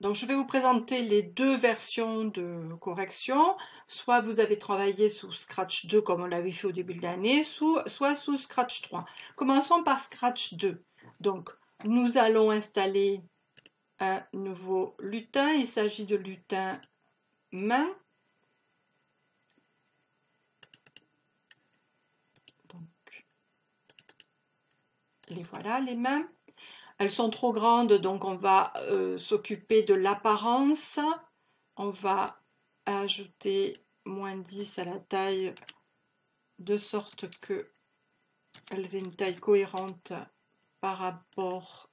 Donc, je vais vous présenter les deux versions de correction. Soit vous avez travaillé sous Scratch 2 comme on l'avait fait au début de l'année, soit sous Scratch 3. Commençons par Scratch 2. Donc, nous allons installer un nouveau lutin. Il s'agit de lutin main. Donc, les voilà, les mains. Elles sont trop grandes, donc on va s'occuper de l'apparence. On va ajouter -10 à la taille de sorte que elles aient une taille cohérente par rapport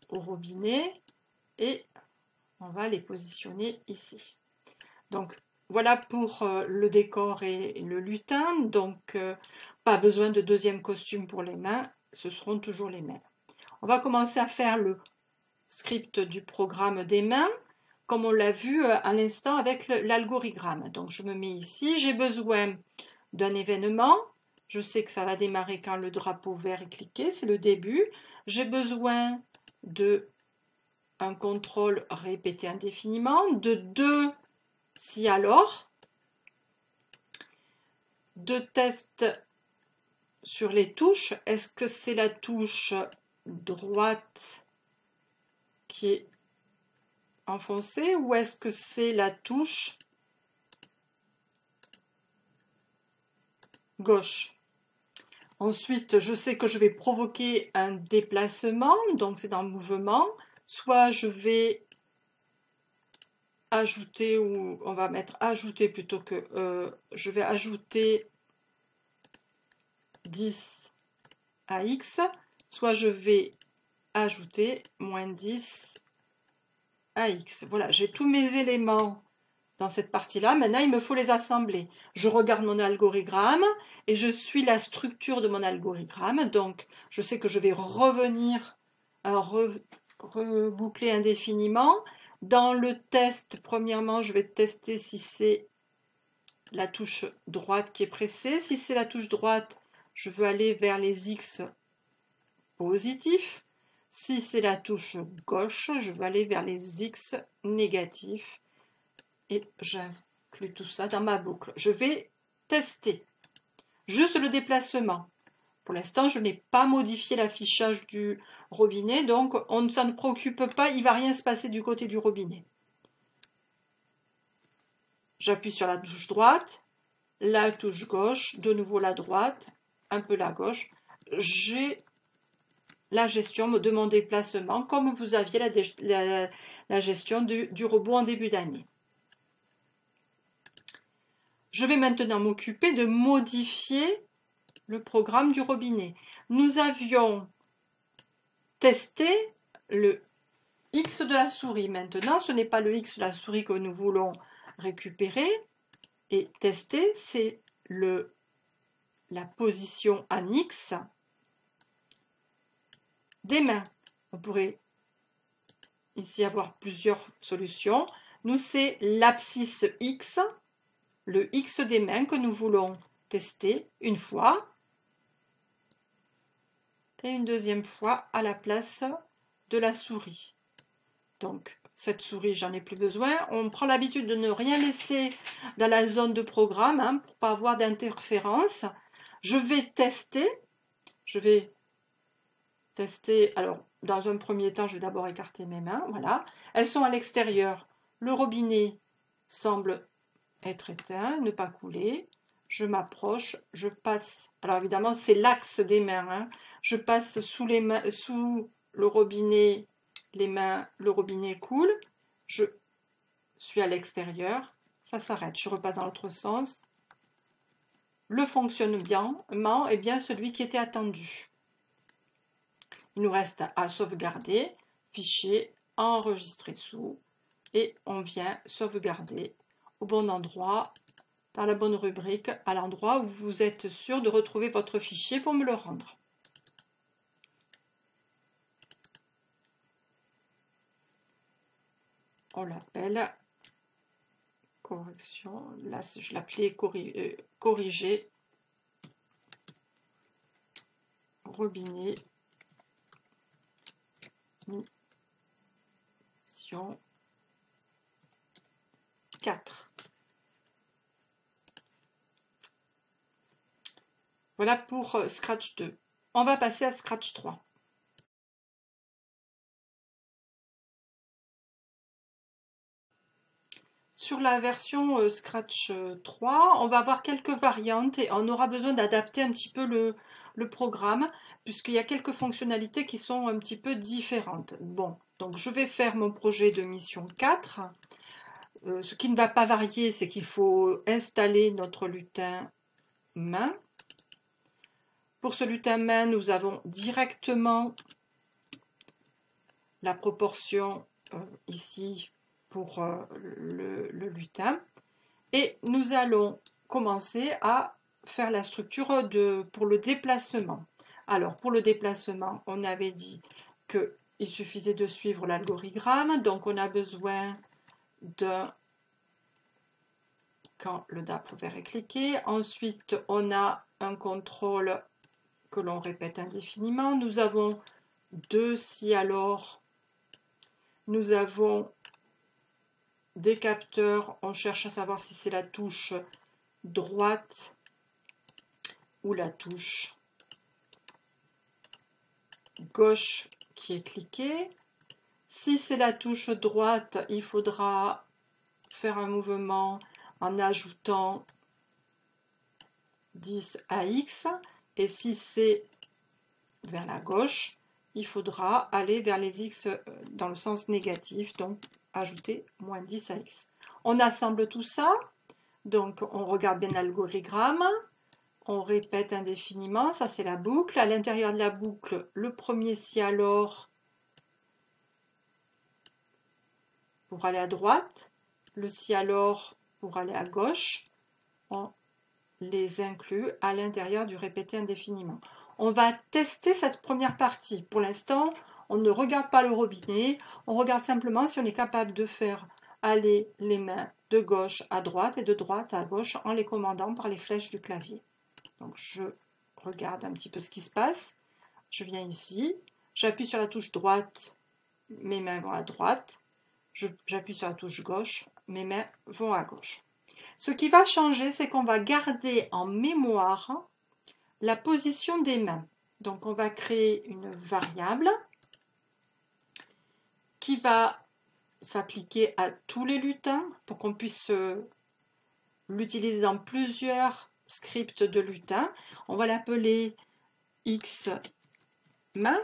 au robinet et on va les positionner ici. Donc voilà pour le décor et le lutin. Donc pas besoin de deuxième costume pour les mains, ce seront toujours les mains. On va commencer à faire le script du programme des mains, comme on l'a vu à l'instant avec l'algorithme. Donc je me mets ici, j'ai besoin d'un événement. Je sais que ça va démarrer quand le drapeau vert est cliqué, c'est le début. J'ai besoin de un contrôle répété indéfiniment, de 2 si alors, de tests sur les touches. Est-ce que c'est la touche droite qui est enfoncée ou est-ce que c'est la touche gauche? Ensuite, je sais que je vais provoquer un déplacement, donc c'est dans le mouvement. Soit je vais ajouter, ou on va mettre ajouter plutôt que je vais ajouter 10 à x, soit je vais ajouter -10 à x. Voilà, j'ai tous mes éléments dans cette partie-là. Maintenant, il me faut les assembler. Je regarde mon algorithme et je suis la structure de mon algorithme. Donc, je sais que je vais revenir reboucler indéfiniment. Dans le test, premièrement, je vais tester si c'est la touche droite qui est pressée. Si c'est la touche droite, je veux aller vers les X positifs. Si c'est la touche gauche, je veux aller vers les X négatifs. Et j'inclus tout ça dans ma boucle. Je vais tester juste le déplacement. Pour l'instant, je n'ai pas modifié l'affichage du robinet, donc on ne s'en préoccupe pas, il ne va rien se passer du côté du robinet. J'appuie sur la touche droite, la touche gauche, de nouveau la droite, un peu la gauche. J'ai la gestion de mon déplacement, comme vous aviez la gestion du robot en début d'année. Je vais maintenant m'occuper de modifier le programme du robinet. Nous avions testé le X de la souris. Maintenant, ce n'est pas le X de la souris que nous voulons récupérer et tester, c'est la position en X des mains. On pourrait ici avoir plusieurs solutions. Nous, c'est l'abscisse X, le X des mains que nous voulons tester une fois et une deuxième fois à la place de la souris. Donc, cette souris, j'en ai plus besoin. On prend l'habitude de ne rien laisser dans la zone de programme pour ne pas avoir d'interférence. Je vais tester. Alors, dans un premier temps, je vais d'abord écarter mes mains. Voilà. Elles sont à l'extérieur. Le robinet semble être éteint, ne pas couler. Je m'approche, je passe. Alors évidemment, c'est l'axe des mains. Je passe sous le robinet, les mains, le robinet coule. Je suis à l'extérieur, ça s'arrête. Je repasse dans l'autre sens. Le fonctionnement est bien celui qui était attendu. Il nous reste à sauvegarder, fichier, enregistrer sous, et on vient sauvegarder au bon endroit, dans la bonne rubrique, à l'endroit où vous êtes sûr de retrouver votre fichier pour me le rendre. On l'appelle correction, là je l'appelais corriger robinet version 4. Voilà pour Scratch 2. On va passer à Scratch 3. Sur la version Scratch 3, on va avoir quelques variantes et on aura besoin d'adapter un petit peu le programme puisqu'il y a quelques fonctionnalités qui sont un petit peu différentes. Bon, donc je vais faire mon projet de mission 4. Ce qui ne va pas varier, c'est qu'il faut installer notre lutin main. Pour ce lutin main, nous avons directement la proportion ici pour le lutin. Et nous allons commencer à faire la structure pour le déplacement. Alors, pour le déplacement, on avait dit qu'il suffisait de suivre l'algorithme. Donc, on a besoin d'un... Quand le DAP vert est cliqué. Ensuite, on a un contrôle que l'on répète indéfiniment. Nous avons deux si alors. Nous avons des capteurs, on cherche à savoir si c'est la touche droite ou la touche gauche qui est cliquée. Si c'est la touche droite, il faudra faire un mouvement en ajoutant 10 à X. Et si c'est vers la gauche, il faudra aller vers les X dans le sens négatif, donc ajouter moins 10 à X. On assemble tout ça, donc on regarde bien l'algorithme, on répète indéfiniment, ça c'est la boucle. À l'intérieur de la boucle, le premier si alors pour aller à droite, le si alors pour aller à gauche, on les inclut à l'intérieur du répété indéfiniment. On va tester cette première partie. Pour l'instant, on ne regarde pas le robinet, on regarde simplement si on est capable de faire aller les mains de gauche à droite et de droite à gauche en les commandant par les flèches du clavier. Donc je regarde un petit peu ce qui se passe. Je viens ici, j'appuie sur la touche droite, mes mains vont à droite. J'appuie sur la touche gauche, mes mains vont à gauche. Ce qui va changer, c'est qu'on va garder en mémoire la position des mains. Donc on va créer une variable qui va s'appliquer à tous les lutins pour qu'on puisse l'utiliser dans plusieurs scripts de lutin. On va l'appeler X main.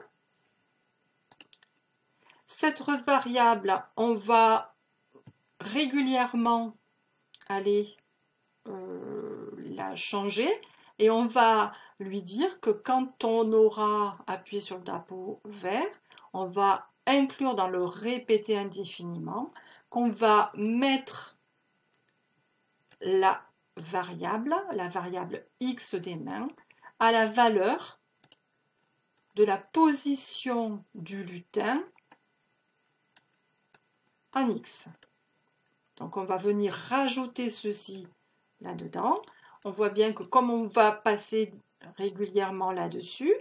Cette variable, on va régulièrement aller la changer et on va lui dire que quand on aura appuyé sur le drapeau vert, on va inclure dans le répéter indéfiniment qu'on va mettre la variable X des mains à la valeur de la position du lutin en X. Donc on va venir rajouter ceci là-dedans. On voit bien que comme on va passer régulièrement là-dessus,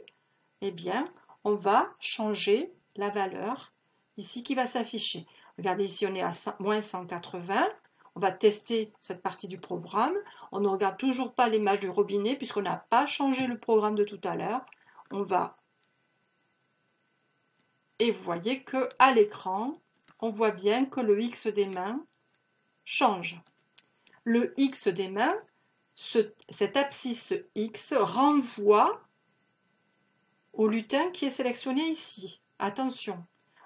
eh bien, on va changer la valeur ici qui va s'afficher. Regardez ici, on est à moins 180. On va tester cette partie du programme. On ne regarde toujours pas l'image du robinet puisqu'on n'a pas changé le programme de tout à l'heure. On va... Et vous voyez qu'à l'écran, on voit bien que le X des mains change. Le X des mains, cette abscisse X renvoie au lutin qui est sélectionné ici. Attention.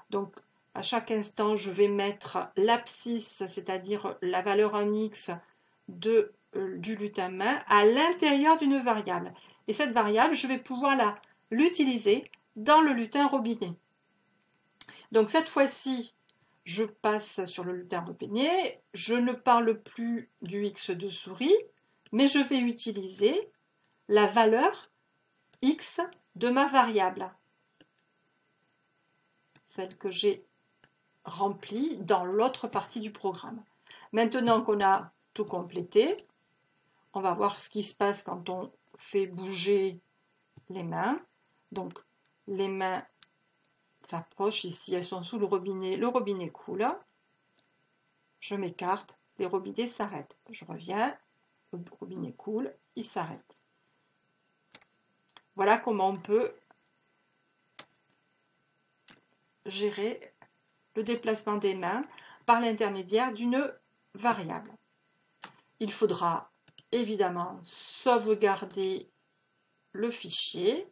Donc, à chaque instant, je vais mettre l'abscisse, c'est-à-dire la valeur en X du lutin main, à l'intérieur d'une variable. Et cette variable, je vais pouvoir l'utiliser dans le lutin robinet. Donc, cette fois-ci, je passe sur le lutin robinet. Je ne parle plus du X de souris, mais je vais utiliser la valeur X de ma variable, celle que j'ai remplie dans l'autre partie du programme. Maintenant qu'on a tout complété, on va voir ce qui se passe quand on fait bouger les mains. Donc les mains s'approchent ici, elles sont sous le robinet coule, je m'écarte, les robinets s'arrêtent, je reviens, le robinet coule, il s'arrête. Voilà comment on peut gérer le déplacement des mains par l'intermédiaire d'une variable. Il faudra évidemment sauvegarder le fichier.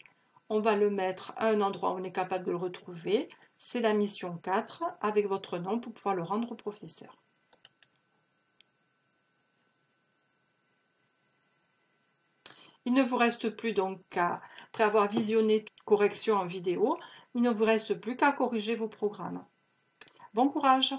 On va le mettre à un endroit où on est capable de le retrouver. C'est la mission 4 avec votre nom pour pouvoir le rendre au professeur. Il ne vous reste plus donc qu'à, après avoir visionné toute correction en vidéo, il ne vous reste plus qu'à corriger vos programmes. Bon courage!